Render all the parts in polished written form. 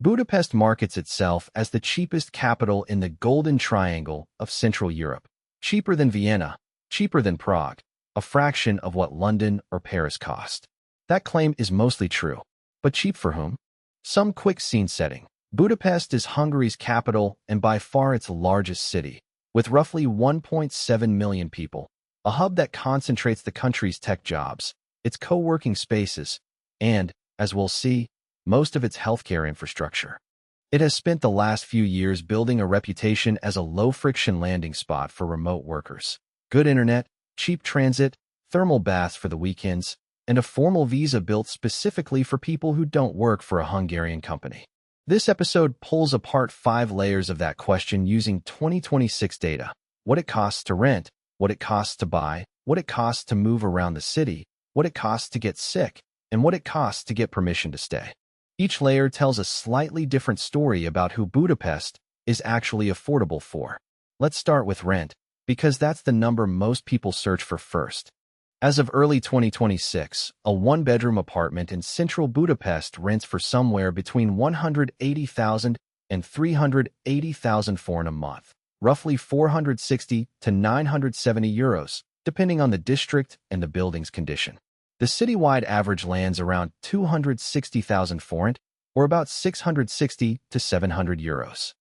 Budapest markets itself as the cheapest capital in the Golden Triangle of Central Europe. Cheaper than Vienna, cheaper than Prague, a fraction of what London or Paris cost. That claim is mostly true. But cheap for whom? Some quick scene setting. Budapest is Hungary's capital and by far its largest city, with roughly 1.7 million people, a hub that concentrates the country's tech jobs, its co-working spaces, and, as we'll see, most of its healthcare infrastructure. It has spent the last few years building a reputation as a low-friction landing spot for remote workers. Good internet, cheap transit, thermal baths for the weekends, and a formal visa built specifically for people who don't work for a Hungarian company. This episode pulls apart 5 layers of that question using 2026 data: what it costs to rent, what it costs to buy, what it costs to move around the city, what it costs to get sick, and what it costs to get permission to stay. Each layer tells a slightly different story about who Budapest is actually affordable for. Let's start with rent, because that's the number most people search for first. As of early 2026, a one-bedroom apartment in central Budapest rents for somewhere between 180,000 and 380,000 forint a month, roughly 460 to 970 euros, depending on the district and the building's condition. The citywide average lands around 260,000 forint, or about 660 to 700 euros.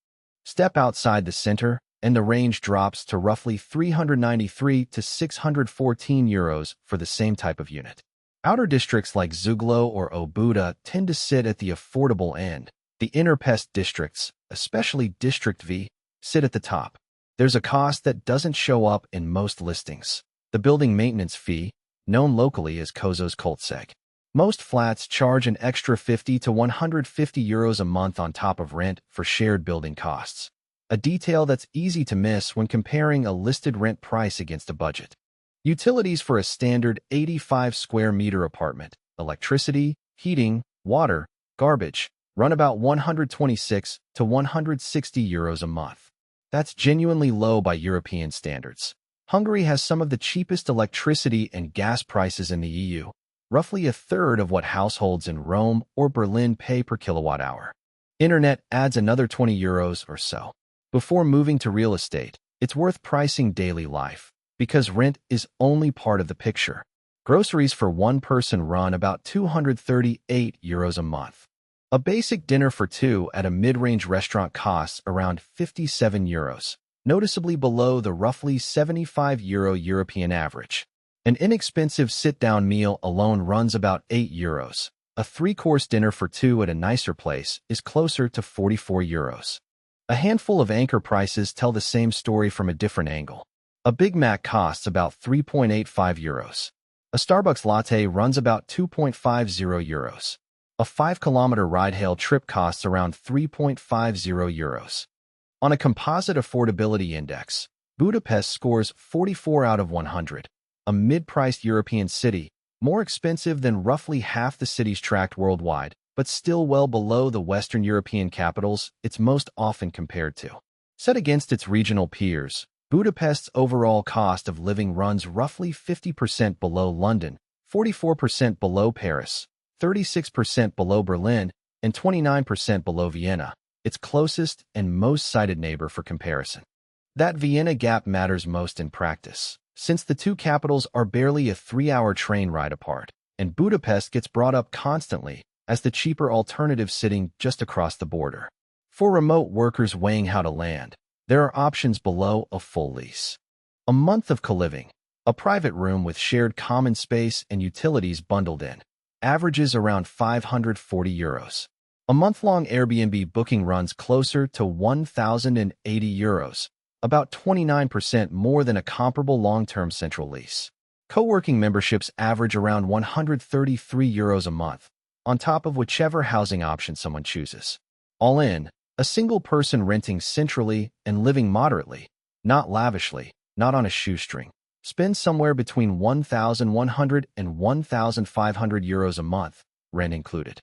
Step outside the center, and the range drops to roughly 393 to 614 euros for the same type of unit. Outer districts like Zuglo or Óbuda tend to sit at the affordable end. The inner pest districts, especially District V, sit at the top. There's a cost that doesn't show up in most listings: the building maintenance fee, known locally as Kozos Koltseg. Most flats charge an extra 50 to 150 euros a month on top of rent for shared building costs, a detail that's easy to miss when comparing a listed rent price against a budget. Utilities for a standard 85 square meter apartment, electricity, heating, water, garbage, run about 126 to 160 euros a month. That's genuinely low by European standards. Hungary has some of the cheapest electricity and gas prices in the EU, roughly a third of what households in Rome or Berlin pay per kilowatt hour. Internet adds another 20 euros or so. Before moving to real estate, it's worth pricing daily life, because rent is only part of the picture. Groceries for one person run about 238 euros a month. A basic dinner for two at a mid-range restaurant costs around 57 euros. Noticeably below the roughly 75 euro European average. An inexpensive sit-down meal alone runs about 8 euros. A 3-course dinner for two at a nicer place is closer to 44 euros. A handful of anchor prices tell the same story from a different angle. A Big Mac costs about 3.85 euros. A Starbucks latte runs about 2.50 euros. A 5-kilometer ride-hail trip costs around 3.50 euros. On a composite affordability index, Budapest scores 44 out of 100, a mid-priced European city, more expensive than roughly half the cities tracked worldwide, but still well below the Western European capitals it's most often compared to. Set against its regional peers, Budapest's overall cost of living runs roughly 50% below London, 44% below Paris, 36% below Berlin, and 29% below Vienna, its closest and most cited neighbor for comparison. That Vienna gap matters most in practice, since the two capitals are barely a 3-hour train ride apart, and Budapest gets brought up constantly as the cheaper alternative sitting just across the border. For remote workers weighing how to land, there are options below a full lease. A month of co-living, a private room with shared common space and utilities bundled in, averages around 540 euros. A month-long Airbnb booking runs closer to 1,080 euros, about 29% more than a comparable long-term central lease. Co-working memberships average around 133 euros a month, on top of whichever housing option someone chooses. All in, a single person renting centrally and living moderately, not lavishly, not on a shoestring, spends somewhere between 1,100 and 1,500 euros a month, rent included.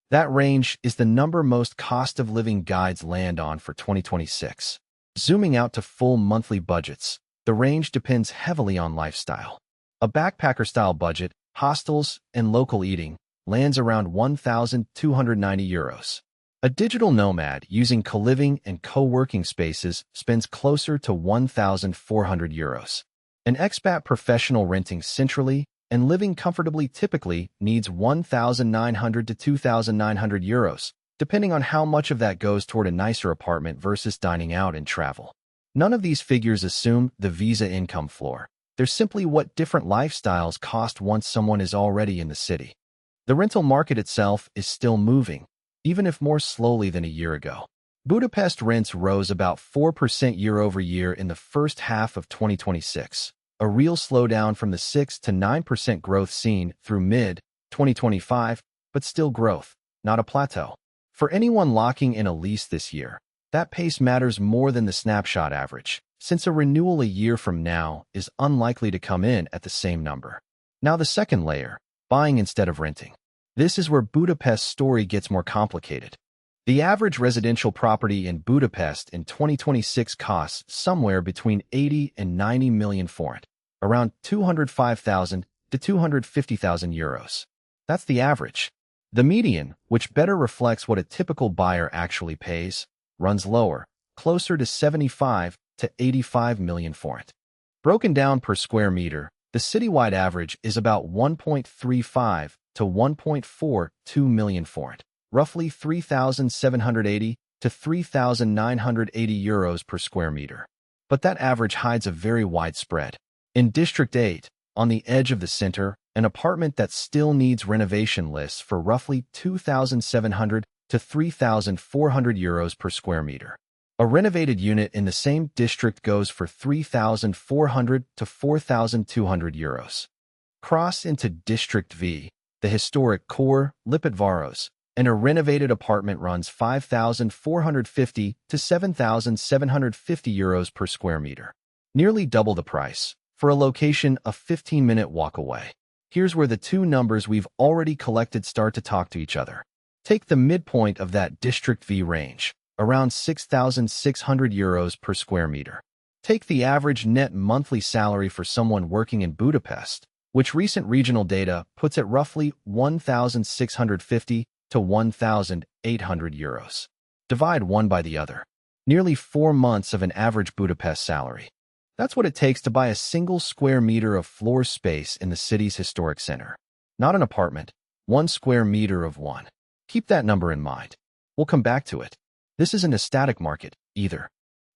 That range is the number most cost-of-living guides land on for 2026. Zooming out to full monthly budgets, the range depends heavily on lifestyle. A backpacker-style budget, hostels, and local eating lands around 1,290 euros. A digital nomad using co-living and co-working spaces spends closer to €1,400. An expat professional renting centrally and living comfortably typically needs €1,900 to €2,900, depending on how much of that goes toward a nicer apartment versus dining out and travel. None of these figures assume the visa income floor. They're simply what different lifestyles cost once someone is already in the city. The rental market itself is still moving, even if more slowly than a year ago. Budapest rents rose about 4% year-over-year in the first half of 2026, a real slowdown from the 6 to 9% growth seen through mid-2025, but still growth, not a plateau. For anyone locking in a lease this year, that pace matters more than the snapshot average, since a renewal a year from now is unlikely to come in at the same number. Now the second layer, buying instead of renting. This is where Budapest's story gets more complicated. The average residential property in Budapest in 2026 costs somewhere between 80 and 90 million forint, around 205,000 to 250,000 euros. That's the average. The median, which better reflects what a typical buyer actually pays, runs lower, closer to 75 to 85 million forint. Broken down per square meter, the citywide average is about 1.35 to 1.42 million forint, roughly 3,780 to 3,980 euros per square meter. But that average hides a very wide spread. In District 8, on the edge of the center, an apartment that still needs renovation lists for roughly 2,700 to 3,400 euros per square meter. A renovated unit in the same district goes for 3,400 to 4,200 euros. Cross into District V, the historic core, Lipatvaros, and a renovated apartment runs 5,450 to 7,750 euros per square meter. Nearly double the price, for a location a 15-minute walk away. Here's where the two numbers we've already collected start to talk to each other. Take the midpoint of that District V range, around 6,600 euros per square meter. Take the average net monthly salary for someone working in Budapest, which recent regional data puts at roughly 1,650 to 1,800 euros. Divide one by the other. Nearly 4 months of an average Budapest salary. That's what it takes to buy a single square meter of floor space in the city's historic center. Not an apartment, 1 square meter of one. Keep that number in mind. We'll come back to it. This isn't a static market, either.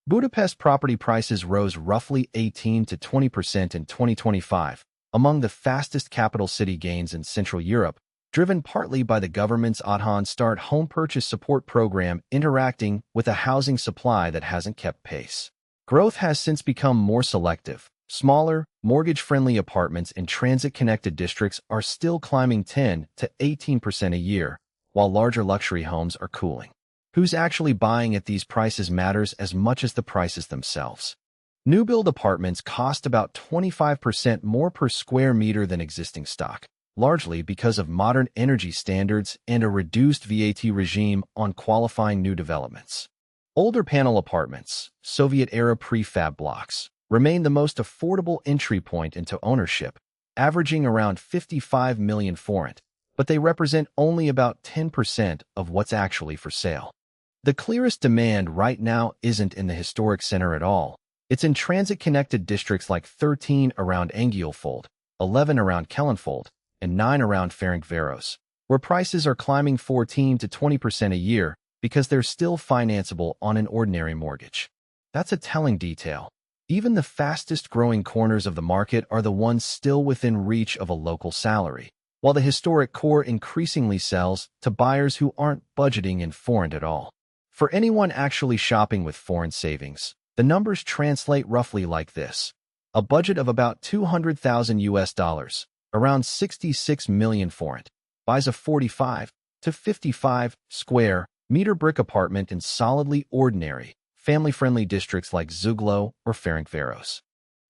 Budapest property prices rose roughly 18 to 20% in 2025, among the fastest capital city gains in Central Europe, driven partly by the government's Otthon Start home purchase support program interacting with a housing supply that hasn't kept pace. Growth has since become more selective. Smaller, mortgage-friendly apartments in transit-connected districts are still climbing 10 to 18% a year, while larger luxury homes are cooling. Who's actually buying at these prices matters as much as the prices themselves. New-build apartments cost about 25% more per square meter than existing stock, largely because of modern energy standards and a reduced VAT regime on qualifying new developments. Older panel apartments, Soviet-era prefab blocks, remain the most affordable entry point into ownership, averaging around 55 million forint, but they represent only about 10% of what's actually for sale. The clearest demand right now isn't in the historic center at all. It's in transit-connected districts like 13 around Anguilfold, 11 around Kellenfold, and 9 around Ferencváros, where prices are climbing 14 to 20% a year because they're still financeable on an ordinary mortgage. That's a telling detail. Even the fastest-growing corners of the market are the ones still within reach of a local salary, while the historic core increasingly sells to buyers who aren't budgeting in forint at all. For anyone actually shopping with foreign savings, the numbers translate roughly like this. A budget of about 200,000 US dollars, around 66 million forint, buys a 45 to 55 square meter brick apartment in solidly ordinary, family-friendly districts like Zuglo or Ferencváros.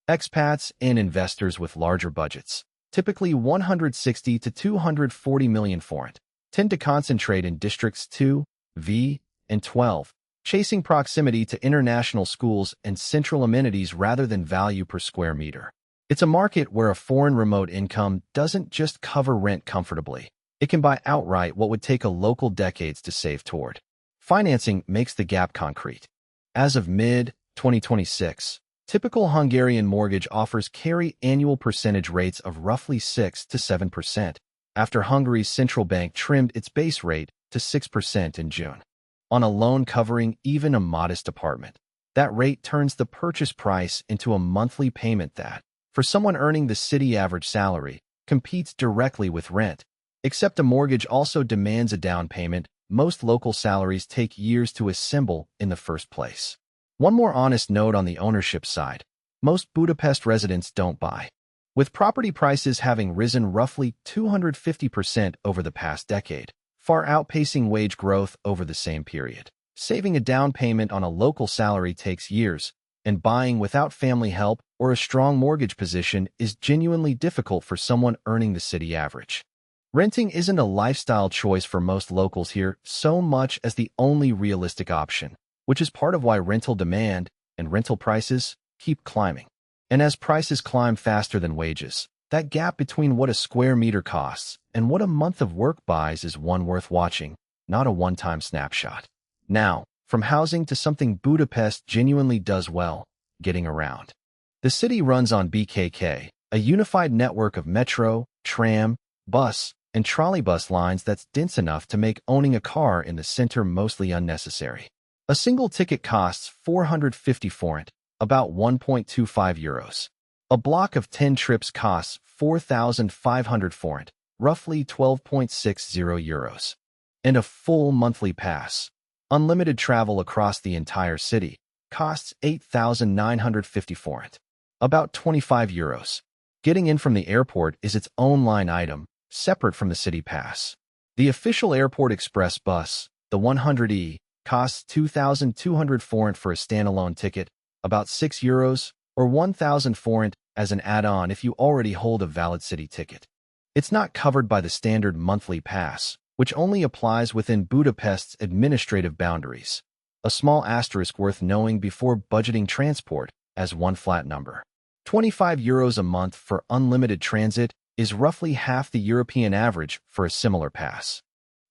Expats and investors with larger budgets, typically 160 to 240 million forint, tend to concentrate in districts 2, V, and 12, chasing proximity to international schools and central amenities rather than value per square meter. It's a market where a foreign remote income doesn't just cover rent comfortably. It can buy outright what would take a local decades to save toward. Financing makes the gap concrete. As of mid-2026, typical Hungarian mortgage offers carry annual percentage rates of roughly 6 to 7%, after Hungary's central bank trimmed its base rate to 6% in June. On a loan covering even a modest apartment, that rate turns the purchase price into a monthly payment that, for someone earning the city average salary, competes directly with rent. Except a mortgage also demands a down payment, most local salaries take years to assemble in the first place. One more honest note on the ownership side: most Budapest residents don't buy. With property prices having risen roughly 250% over the past decade, far outpacing wage growth over the same period, saving a down payment on a local salary takes years, and buying without family help or a strong mortgage position is genuinely difficult for someone earning the city average. Renting isn't a lifestyle choice for most locals here so much as the only realistic option, which is part of why rental demand and rental prices keep climbing. And as prices climb faster than wages, that gap between what a square meter costs and what a month of work buys is one worth watching, not a one-time snapshot. Now, from housing to something Budapest genuinely does well: getting around. The city runs on BKK, a unified network of metro, tram, bus, and trolleybus lines that's dense enough to make owning a car in the center mostly unnecessary. A single ticket costs 450 forint, about 1.25 euros. A block of 10 trips costs 4,500 forint, roughly 12.60 euros. And a full monthly pass, unlimited travel across the entire city, costs 8,950 forint, about 25 euros. Getting in from the airport is its own line item, separate from the city pass. The official airport express bus, the 100E, costs 2,200 forint for a standalone ticket, about 6 euros, or 1,000 forint as an add-on if you already hold a valid city ticket. It's not covered by the standard monthly pass, which only applies within Budapest's administrative boundaries. A small asterisk worth knowing before budgeting transport as one flat number. 25 euros a month for unlimited transit is roughly half the European average for a similar pass.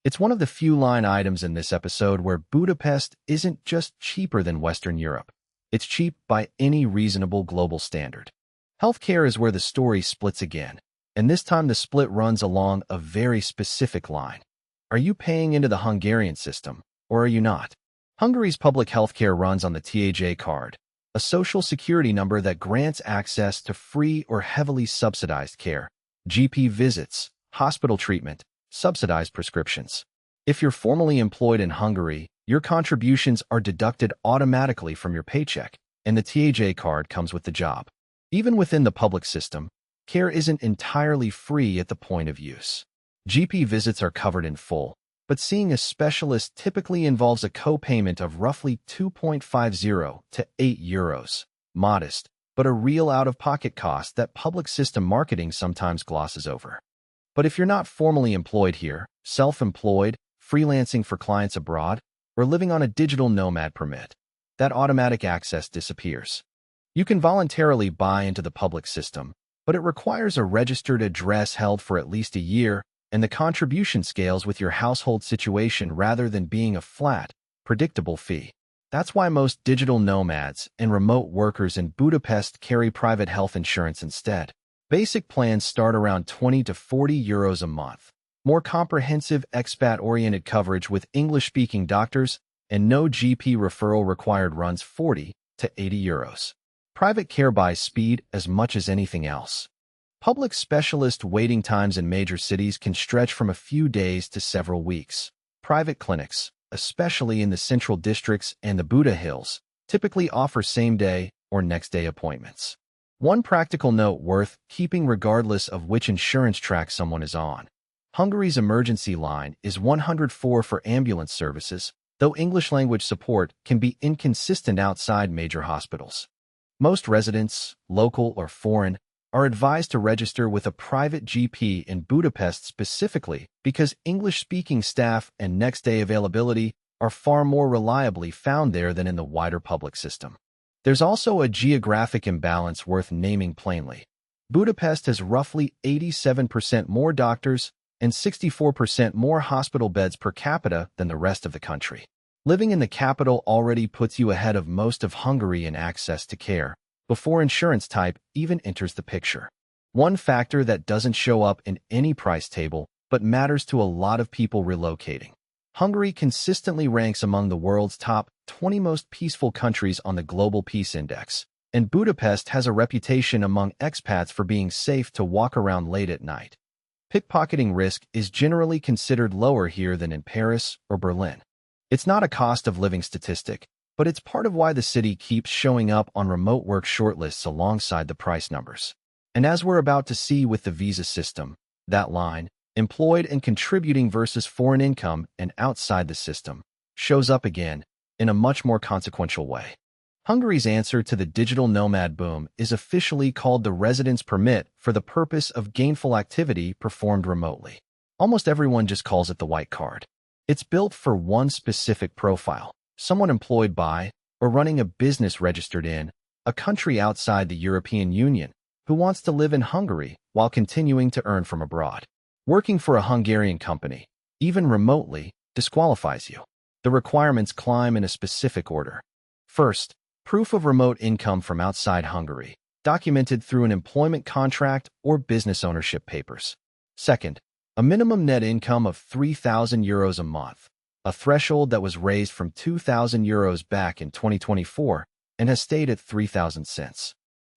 It's one of the few line items in this episode where Budapest isn't just cheaper than Western Europe. It's cheap by any reasonable global standard. Healthcare is where the story splits again, and this time the split runs along a very specific line. Are you paying into the Hungarian system, or are you not? Hungary's public healthcare runs on the TAJ card, a social security number that grants access to free or heavily subsidized care, GP visits, hospital treatment, subsidized prescriptions. If you're formally employed in Hungary, your contributions are deducted automatically from your paycheck, and the TAJ card comes with the job. Even within the public system, care isn't entirely free at the point of use. GP visits are covered in full, but seeing a specialist typically involves a co-payment of roughly 2.50 to 8 euros. Modest, but a real out-of-pocket cost that public system marketing sometimes glosses over. But if you're not formally employed here, self-employed, freelancing for clients abroad, or living on a digital nomad permit, that automatic access disappears. You can voluntarily buy into the public system, but it requires a registered address held for at least a year, and the contribution scales with your household situation rather than being a flat, predictable fee. That's why most digital nomads and remote workers in Budapest carry private health insurance instead. Basic plans start around 20 to 40 euros a month. More comprehensive expat-oriented coverage with English-speaking doctors and no GP referral required runs 40 to 80 euros. Private care buys speed as much as anything else. Public specialist waiting times in major cities can stretch from a few days to several weeks. Private clinics, especially in the central districts and the Buda Hills, typically offer same-day or next-day appointments. One practical note worth keeping regardless of which insurance track someone is on: Hungary's emergency line is 104 for ambulance services, though English language support can be inconsistent outside major hospitals. Most residents, local or foreign, are advised to register with a private GP in Budapest specifically because English-speaking staff and next-day availability are far more reliably found there than in the wider public system. There's also a geographic imbalance worth naming plainly. Budapest has roughly 87% more doctors and 64% more hospital beds per capita than the rest of the country. Living in the capital already puts you ahead of most of Hungary in access to care, before insurance type even enters the picture. One factor that doesn't show up in any price table but matters to a lot of people relocating. Hungary consistently ranks among the world's top 20 most peaceful countries on the Global Peace Index, and Budapest has a reputation among expats for being safe to walk around late at night. Pickpocketing risk is generally considered lower here than in Paris or Berlin. It's not a cost of living statistic, but it's part of why the city keeps showing up on remote work shortlists alongside the price numbers. And as we're about to see with the visa system, that line, employed and contributing versus foreign income and outside the system, shows up again in a much more consequential way. Hungary's answer to the digital nomad boom is officially called the residence permit for the purpose of gainful activity performed remotely. Almost everyone just calls it the white card. It's built for one specific profile, someone employed by or running a business registered in a country outside the European Union who wants to live in Hungary while continuing to earn from abroad. Working for a Hungarian company, even remotely, disqualifies you. The requirements climb in a specific order. First, proof of remote income from outside Hungary, documented through an employment contract or business ownership papers. Second, a minimum net income of €3,000 a month, a threshold that was raised from €2,000 back in 2024 and has stayed at 3,000 since.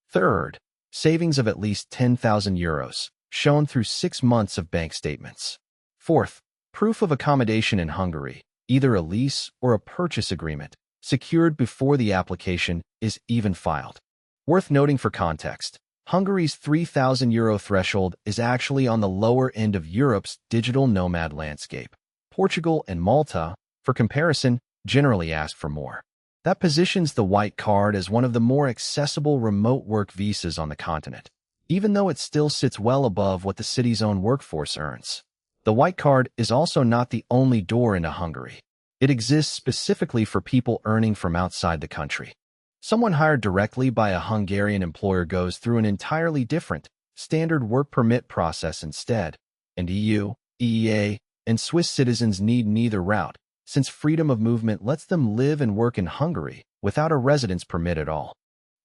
Third, savings of at least €10,000, shown through 6 months of bank statements. Fourth, proof of accommodation in Hungary, either a lease or a purchase agreement, secured before the application is even filed. Worth noting for context, Hungary's €3,000 threshold is actually on the lower end of Europe's digital nomad landscape. Portugal and Malta, for comparison, generally ask for more. That positions the white card as one of the more accessible remote work visas on the continent, even though it still sits well above what the city's own workforce earns. The white card is also not the only door into Hungary. It exists specifically for people earning from outside the country. Someone hired directly by a Hungarian employer goes through an entirely different, standard work permit process instead, and EU, EEA, and Swiss citizens need neither route, since freedom of movement lets them live and work in Hungary without a residence permit at all.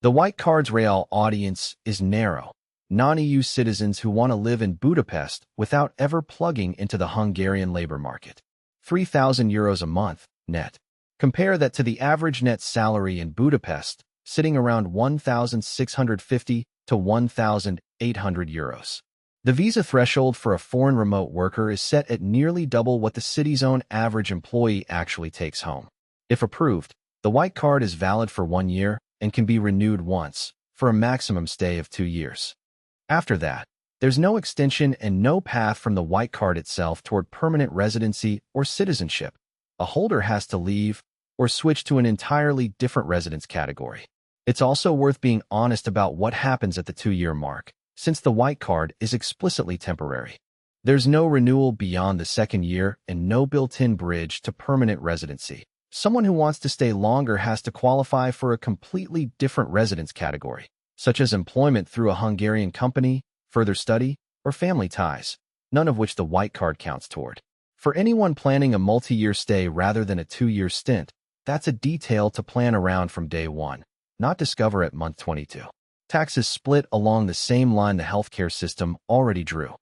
The white card's real audience is narrow, non-EU citizens who want to live in Budapest without ever plugging into the Hungarian labor market. €3,000 a month, net. Compare that to the average net salary in Budapest, sitting around €1,650 to €1,800. The visa threshold for a foreign remote worker is set at nearly double what the city's own average employee actually takes home. If approved, the white card is valid for 1 year and can be renewed once, for a maximum stay of 2 years. After that, there's no extension and no path from the white card itself toward permanent residency or citizenship. A holder has to leave or switch to an entirely different residence category. It's also worth being honest about what happens at the 2-year mark, since the white card is explicitly temporary. There's no renewal beyond the 2nd year and no built-in bridge to permanent residency. Someone who wants to stay longer has to qualify for a completely different residence category, such as employment through a Hungarian company, further study, or family ties, none of which the white card counts toward. For anyone planning a multi-year stay rather than a 2-year stint, that's a detail to plan around from day 1, not discover at month 22. Taxes split along the same line the healthcare system already drew.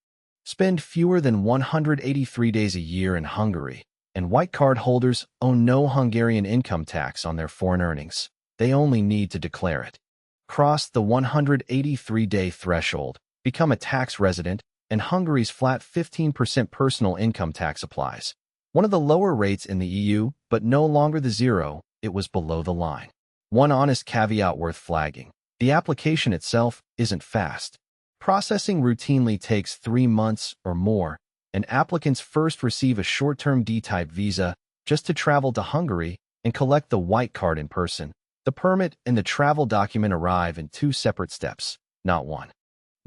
Spend fewer than 183 days a year in Hungary, and white card holders owe no Hungarian income tax on their foreign earnings. They only need to declare it. Cross the 183-day threshold, become a tax resident, and Hungary's flat 15% personal income tax applies. One of the lower rates in the EU, but no longer the zero, it was below the line. One honest caveat worth flagging: the application itself isn't fast. Processing routinely takes 3 months or more, and applicants first receive a short-term D-type visa just to travel to Hungary and collect the white card in person. The permit and the travel document arrive in 2 separate steps, not one.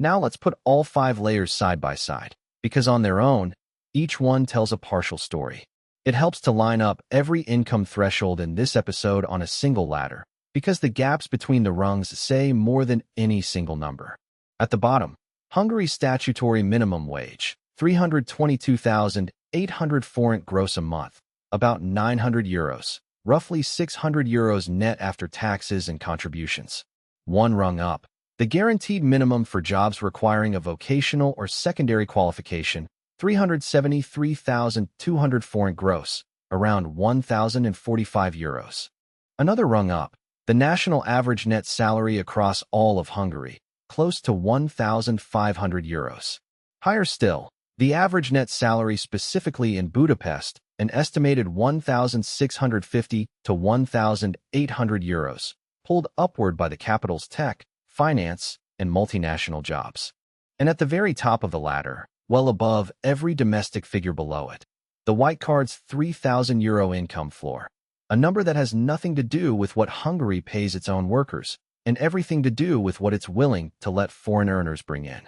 Now let's put all 5 layers side by side, because on their own, each one tells a partial story. It helps to line up every income threshold in this episode on a single ladder, because the gaps between the rungs say more than any single number. At the bottom, Hungary's statutory minimum wage, €322,800 forint gross a month, about €900. roughly €600 net after taxes and contributions. One rung up. The guaranteed minimum for jobs requiring a vocational or secondary qualification, €373,200 gross, around €1,045. Another rung up. The national average net salary across all of Hungary, close to €1,500. Higher still, the average net salary specifically in Budapest, an estimated €1,650 to €1,800, pulled upward by the capital's tech, finance, and multinational jobs. And at the very top of the ladder, well above every domestic figure below it, the White Card's €3,000 income floor, a number that has nothing to do with what Hungary pays its own workers, and everything to do with what it's willing to let foreign earners bring in.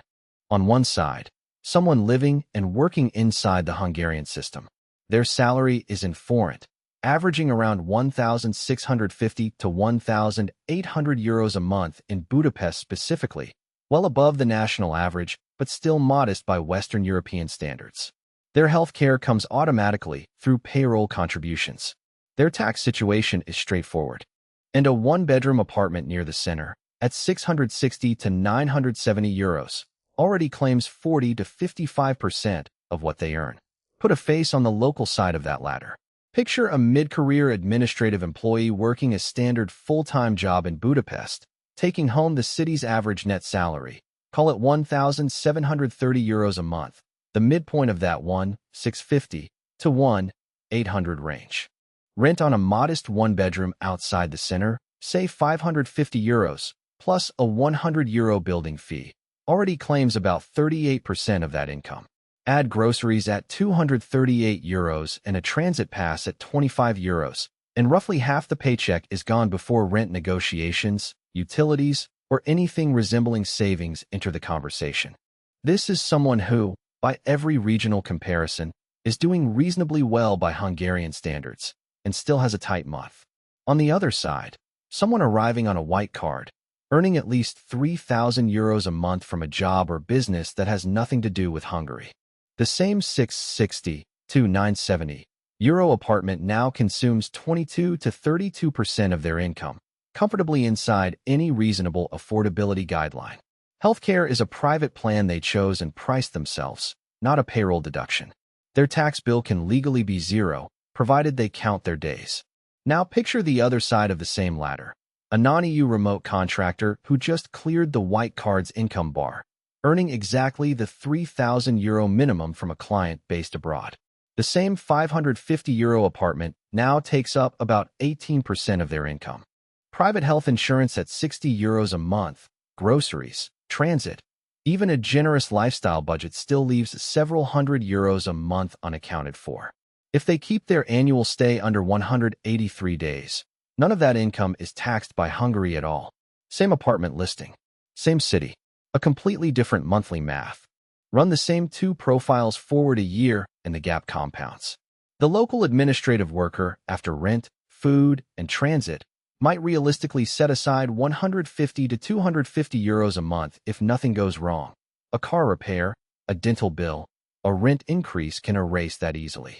On one side, someone living and working inside the Hungarian system. Their salary is in forint, averaging around €1,650 to €1,800 a month in Budapest specifically, well above the national average, but still modest by Western European standards. Their health care comes automatically through payroll contributions. Their tax situation is straightforward. And a one-bedroom apartment near the center, at €660 to €970, already claims 40 to 55% of what they earn. Put a face on the local side of that ladder. Picture a mid-career administrative employee working a standard full-time job in Budapest, taking home the city's average net salary, call it €1,730 a month, the midpoint of that €1,650 to €1,800 range. Rent on a modest one-bedroom outside the center, say €550, plus a €100 building fee, already claims about 38% of that income. Add groceries at €238 and a transit pass at €25, and roughly half the paycheck is gone before rent negotiations, utilities, or anything resembling savings enter the conversation. This is someone who, by every regional comparison, is doing reasonably well by Hungarian standards, and still has a tight month. On the other side, someone arriving on a white card, earning at least €3,000 a month from a job or business that has nothing to do with Hungary. The same €660 to €970 apartment now consumes 22 to 32% of their income, comfortably inside any reasonable affordability guideline. Healthcare is a private plan they chose and priced themselves, not a payroll deduction. Their tax bill can legally be zero, provided they count their days. Now picture the other side of the same ladder. A non-EU remote contractor who just cleared the White Card's income bar, earning exactly the €3,000 minimum from a client based abroad. The same €550 apartment now takes up about 18% of their income. Private health insurance at €60 a month, groceries, transit, even a generous lifestyle budget still leaves several €100 a month unaccounted for. If they keep their annual stay under 183 days, none of that income is taxed by Hungary at all. Same apartment listing, same city, a completely different monthly math. Run the same two profiles forward a year and the gap compounds. The local administrative worker, after rent, food, and transit, might realistically set aside €150 to €250 a month if nothing goes wrong. A car repair, a dental bill, a rent increase can erase that easily.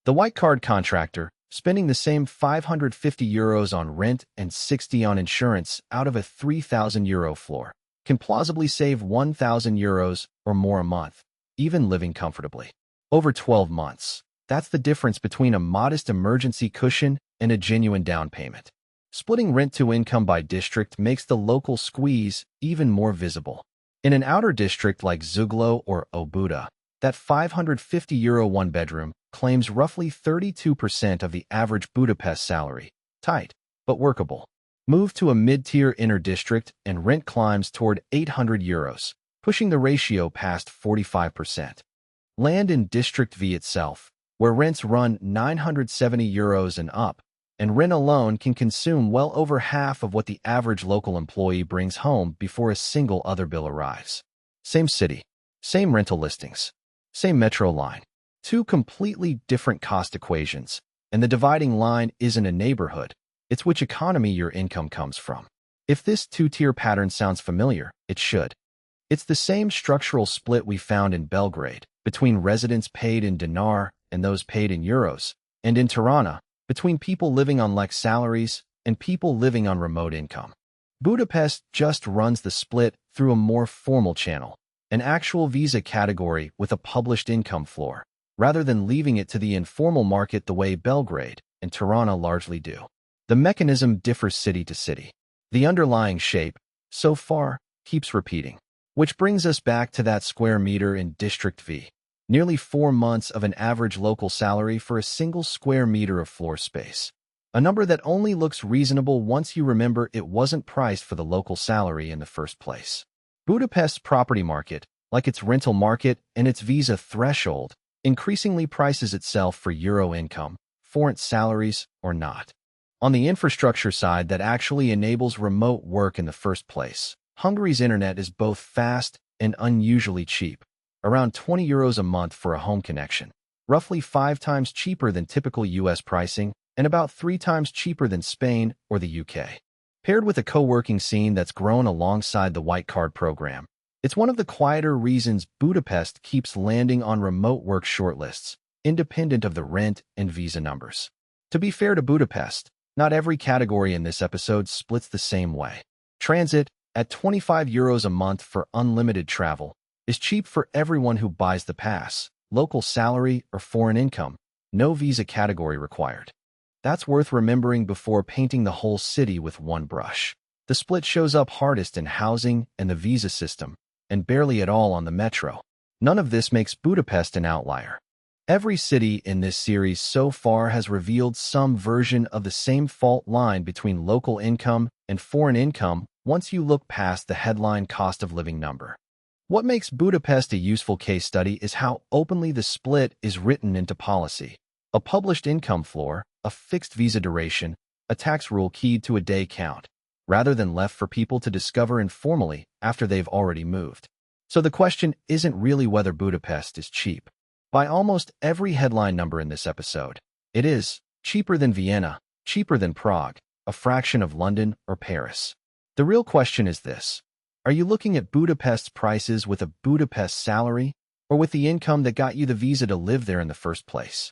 The White Card contractor, spending the same €550 on rent and €60 on insurance out of a €3,000 floor, can plausibly save €1,000 or more a month, even living comfortably. Over 12 months, that's the difference between a modest emergency cushion and a genuine down payment. Splitting rent to income by district makes the local squeeze even more visible. In an outer district like Zuglo or Óbuda, that €550 one-bedroom claims roughly 32% of the average Budapest salary. Tight, but workable. Move to a mid-tier inner district and rent climbs toward €800, pushing the ratio past 45%. Land in District V itself, where rents run €970 and up, and rent alone can consume well over half of what the average local employee brings home before a single other bill arrives. Same city, same rental listings, same metro line. Two completely different cost equations, and the dividing line isn't a neighborhood, it's which economy your income comes from. If this two-tier pattern sounds familiar, it should. It's the same structural split we found in Belgrade, between residents paid in dinar and those paid in euros, and in Tirana, between people living on less salaries and people living on remote income. Budapest just runs the split through a more formal channel, an actual visa category with a published income floor, rather than leaving it to the informal market the way Belgrade and Tirana largely do. The mechanism differs city to city. The underlying shape, so far, keeps repeating. Which brings us back to that square meter in District V. Nearly 4 months of an average local salary for a single square meter of floor space. A number that only looks reasonable once you remember it wasn't priced for the local salary in the first place. Budapest's property market, like its rental market and its visa threshold, increasingly prices itself for euro income, foreign salaries, or not. On the infrastructure side that actually enables remote work in the first place, Hungary's internet is both fast and unusually cheap, around €20 a month for a home connection, roughly 5 times cheaper than typical US pricing, and about 3 times cheaper than Spain or the UK. Paired with a co-working scene that's grown alongside the White Card program, it's one of the quieter reasons Budapest keeps landing on remote work shortlists, independent of the rent and visa numbers. To be fair to Budapest, not every category in this episode splits the same way. Transit, at €25 a month for unlimited travel, is cheap for everyone who buys the pass, local salary or foreign income, no visa category required. That's worth remembering before painting the whole city with one brush. The split shows up hardest in housing and the visa system, and barely at all on the metro. None of this makes Budapest an outlier. Every city in this series so far has revealed some version of the same fault line between local income and foreign income once you look past the headline cost of living number. What makes Budapest a useful case study is how openly the split is written into policy. A published income floor, a fixed visa duration, a tax rule keyed to a day count, rather than left for people to discover informally after they've already moved. So the question isn't really whether Budapest is cheap. By almost every headline number in this episode, it is cheaper than Vienna, cheaper than Prague, a fraction of London or Paris. The real question is this: are you looking at Budapest's prices with a Budapest salary, or with the income that got you the visa to live there in the first place?